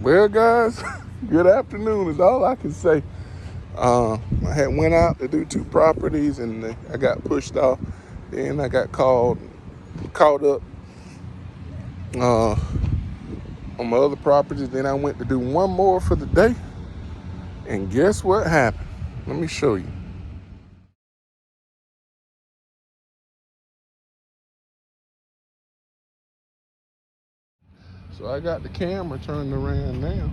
Well, guys, good afternoon is all I can say. I had went out to do 2 properties and I got pushed off. Then I got caught up uh, on my other properties. Then I went to do 1 more for the day. And guess what happened? Let me show you. So I got the camera turned around now.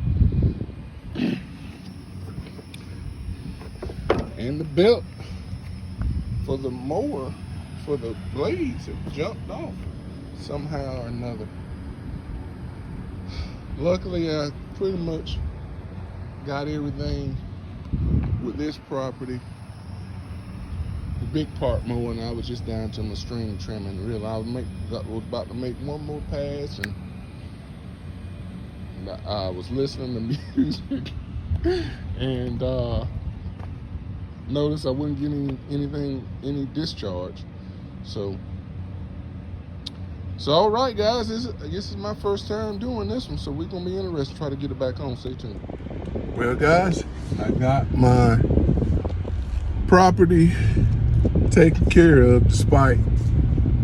And the belt for the mower, for the blades, have jumped off somehow or another. Luckily, I pretty much got everything with this property. The big part mower, and I was just down to my string trimming. Really, I was about to make 1 more pass, and I was listening to music, and noticed I wasn't getting any discharge. So all right, guys, this is my first time doing this one, so we're gonna be interested to try to get it back on. Stay tuned. Well, guys, I got my property taken care of despite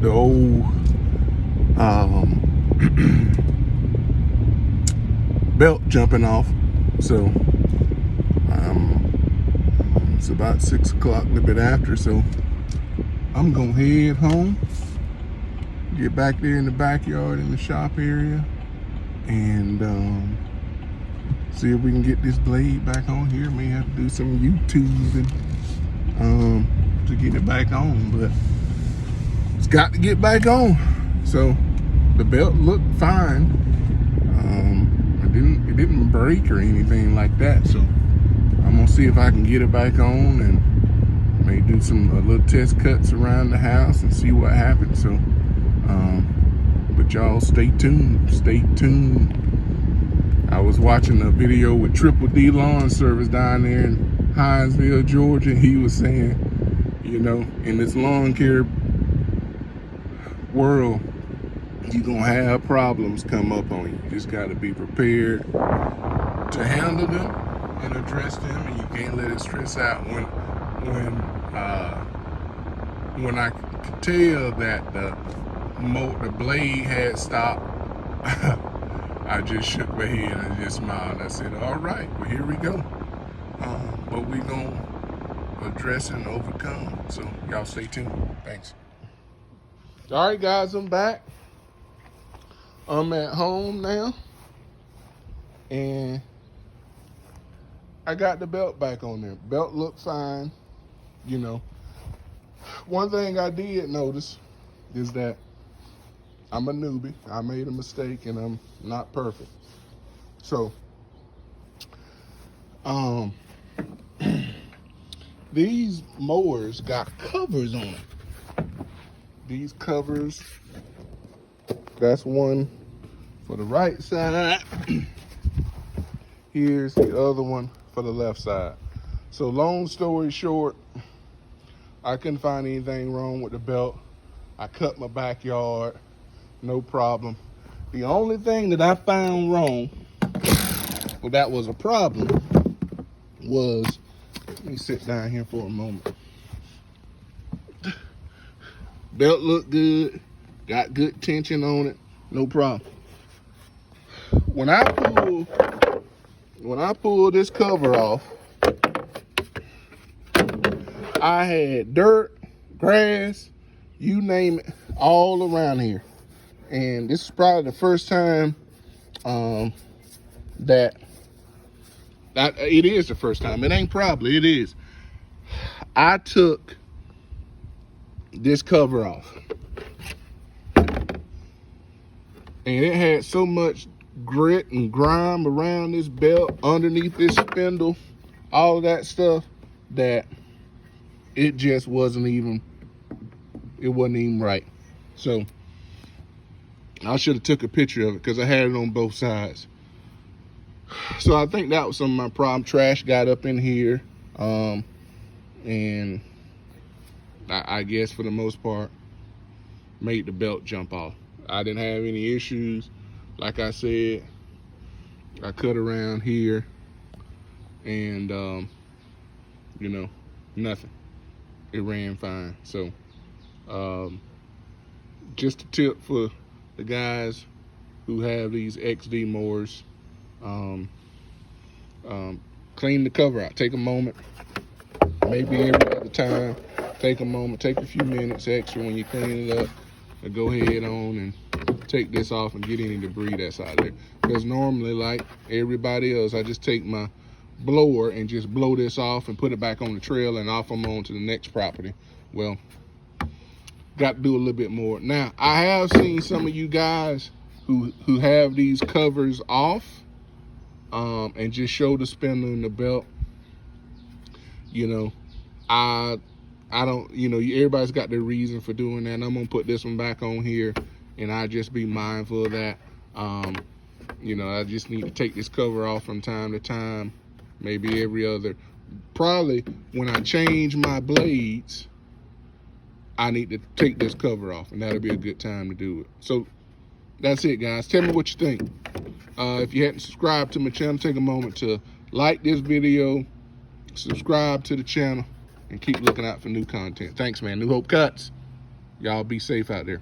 the old belt jumping off. So it's about 6 o'clock, a little bit after, so I'm gonna head home, get back there in the backyard in the shop area, and see if we can get this blade back on here. May have to do some YouTubing to get it back on, but it's got to get back on. So the belt looked fine. It didn't break or anything like that. So I'm gonna see if I can get it back on and maybe do some little test cuts around the house and see what happens. So, but y'all stay tuned. Stay tuned. I was watching a video with Triple D Lawn Service down there in Hinesville, Georgia. He was saying, you know, in this lawn care world, you're gonna have problems come up on you. You just gotta be prepared to handle them and address them, and you can't let it stress out. When I could tell that the blade had stopped, I just shook my head and just smiled. I said, all right, well, here we go. But we're gonna address and overcome. So y'all stay tuned. Thanks. All right, guys, I'm back. I'm at home now, and I got the belt back on there. Belt looked fine, you know. One thing I did notice is that I'm a newbie. I made a mistake, and I'm not perfect. So, these mowers got covers on it. These covers, that's one for the right side. Here's the other one for the left side. So long story short, I couldn't find anything wrong with the belt. I cut my backyard, no problem. The only thing that I found wrong, well, that was a problem, was, let me sit down here for a moment. Belt looked good, got good tension on it, no problem. When I pull this cover off, I had dirt, grass, you name it, all around here. And this is probably the first time that it is the first time. It ain't probably, it is. I took this cover off, and it had so much grit and grime around this belt, underneath this spindle, all of that stuff, that it just wasn't even right. So I should have took a picture of it because I had it on both sides. So I think that was some of my problem. Trash got up in here, and I guess for the most part made the belt jump off. I didn't have any issues. Like I said, I cut around here, and you know, nothing. It ran fine. So just a tip for the guys who have these XD mowers, clean the cover out. Take a moment, maybe every other time. Take a moment, take a few minutes extra when you clean it up, and go ahead on and take this off and get any debris that's out there. Because normally, like everybody else, I just take my blower and just blow this off and put it back on the trail, and off I'm on to the next property. Well, got to do a little bit more. Now, I have seen some of you guys who have these covers off, and just show the spindle and the belt. You know, I don't, you know, everybody's got their reason for doing that. And I'm gonna put this one back on here, and I just be mindful of that. You know, I just need to take this cover off from time to time, maybe every other. Probably when I change my blades, I need to take this cover off, and that'll be a good time to do it. So that's it, guys. Tell me what you think. If you hadn't subscribed to my channel, take a moment to like this video, subscribe to the channel, and keep looking out for new content. Thanks, man. New Hope Cuts. Y'all be safe out there.